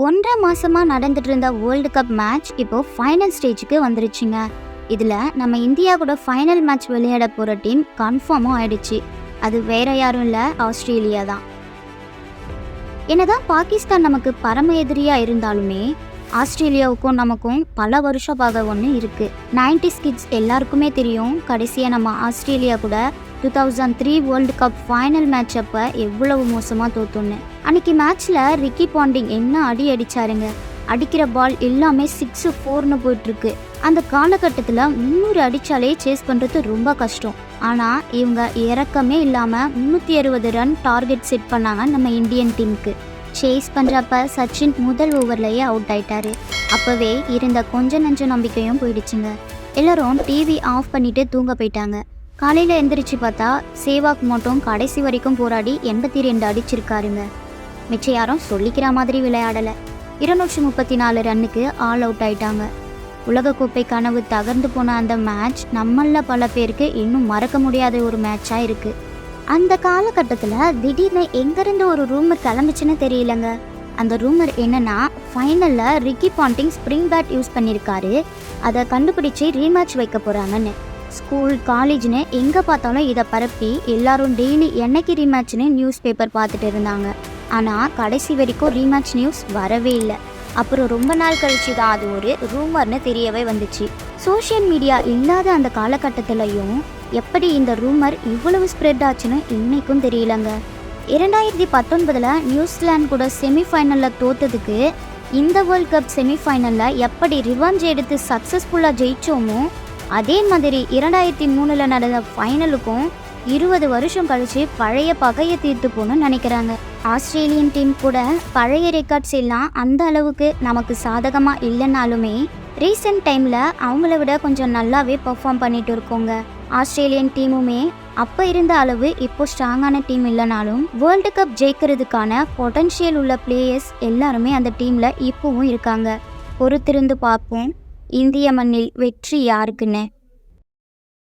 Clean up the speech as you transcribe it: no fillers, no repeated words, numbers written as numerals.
1.5 மாசமா நடந்துட்டு இருந்த வேர்ல்டு கப் மேட்ச் இப்போ ஃபைனல் ஸ்டேஜுக்கு வந்துருச்சுங்க. இதில் நம்ம இந்தியா கூட ஃபைனல் மேட்ச் விளையாட போகிற டீம் கன்ஃபார்மும் ஆயிடுச்சு. அது வேற யாரும் இல்லை, ஆஸ்திரேலியா தான். என்னதான் பாகிஸ்தான் நமக்கு பரம எதிரியாக இருந்தாலுமே ஆஸ்திரேலியாவுக்கும் நமக்கும் பல வருஷம் பாக ஒன்று இருக்குது. 90s கிட்ஸ் எல்லாருக்குமே தெரியும், கடைசியாக நம்ம ஆஸ்திரேலியா கூட 2003 வேர்ல்டு கப் ஃபைனல் மேட்ச் அப்போ எவ்வளவு மோசமாக தோத்துன்னு. அன்னைக்கு மேட்ச்சில் ரிக்கி பாண்டிங் என்ன அடிச்சாருங்க. அடிக்கிற பால் எல்லாமே 6-4ன்னு போயிட்டுருக்கு. அந்த காலகட்டத்தில் 300 அடித்தாலே சேஸ் பண்ணுறது ரொம்ப கஷ்டம். ஆனால் இவங்க இறக்கமே இல்லாமல் 360 ரன் டார்கெட் செட் பண்ணாங்க நம்ம இந்தியன் டீமுக்கு. சேஸ் பண்ணுறப்ப சச்சின் முதல் ஓவர்லேயே அவுட் ஆயிட்டாரு. அப்போவே இருந்த கொஞ்சம் நஞ்ச நம்பிக்கையும் போயிடுச்சுங்க. எல்லோரும் டிவி ஆஃப் பண்ணிட்டு தூங்க போயிட்டாங்க. காலையில் எந்திரிச்சு பார்த்தா சேவாக் மட்டும் கடைசி வரைக்கும் போராடி 82 அடிச்சிருக்காருங்க. மிச்சம் யாரும் சொல்லிக்கிற மாதிரி விளையாடலை. 234 ரன்னுக்கு ஆல் அவுட் ஆயிட்டாங்க. உலகக்கோப்பை கனவு தகர்ந்து போன அந்த மேட்ச் நம்மள பல பேருக்கு இன்னும் மறக்க முடியாத ஒரு மேட்சாக இருக்குது. அந்த காலகட்டத்தில் திடீர்னு எங்கேருந்து ஒரு ரூமர் கிளம்பிச்சுன்னு தெரியலங்க. அந்த ரூமர் என்னன்னா, ஃபைனலில் Ricky Ponting spring bat use பண்ணியிருக்காரு, அதை கண்டுபிடிச்சி ரீமேட்ச் வைக்க போகிறாங்கன்னு. ஸ்கூல் காலேஜ்னு எங்கே பார்த்தாலும் இதை பரப்பி எல்லாரும் டெய்லி என்னைக்கு ரீமேட்ச்னு நியூஸ் பேப்பர் பார்த்துட்டு இருந்தாங்க. ஆனால் கடைசி வரைக்கும் ரீமேட்ச் நியூஸ் வரவே இல்லை. அப்புறம் ரொம்ப நாள் கழிச்சு தான் அது ஒரு ரூமர்னு தெரியவே வந்துச்சு. சோஷியல் மீடியா இல்லாத அந்த காலகட்டத்திலையும் எப்படி இந்த ரூமர் இவ்வளவு ஸ்ப்ரெட் ஆச்சுன்னு இன்னைக்கும் தெரியலங்க. 2019 நியூசிலாந்து கூட செமிஃபைனலில் தோத்ததுக்கு இந்த வேர்ல்ட் கப் செமிஃபைனலில் எப்படி ரிவெஞ்ச் எடுத்து சக்ஸஸ்ஃபுல்லாக ஜெயிச்சோமோ அதே மாதிரி 2003 நடந்த ஃபைனலுக்கும் 20 வருஷம் கழிச்சு பழைய பகையை தீர்த்து போகணும்னு நினைக்கிறாங்க. ஆஸ்திரேலியன் டீம் கூட பழைய ரெக்கார்ட்ஸ் எல்லாம் அந்த அளவுக்கு நமக்கு சாதகமாக இல்லைனாலுமே ரீசெண்ட் டைமில் அவங்கள விட கொஞ்சம் நல்லாவே பர்ஃபார்ம் பண்ணிட்டு இருக்கோங்க. ஆஸ்திரேலியன் டீமுமே அப்போ இருந்த அளவு இப்போ ஸ்ட்ராங்கான டீம் இல்லைனாலும் வேர்ல்டு கப் ஜெயிக்கிறதுக்கான பொட்டன்ஷியல் உள்ள பிளேயர்ஸ் எல்லாருமே அந்த டீமில் இப்போவும் இருக்காங்க. பொறுத்திருந்து பார்ப்போம் இந்திய மண்ணில் வெற்றி யாருக்குன்னு.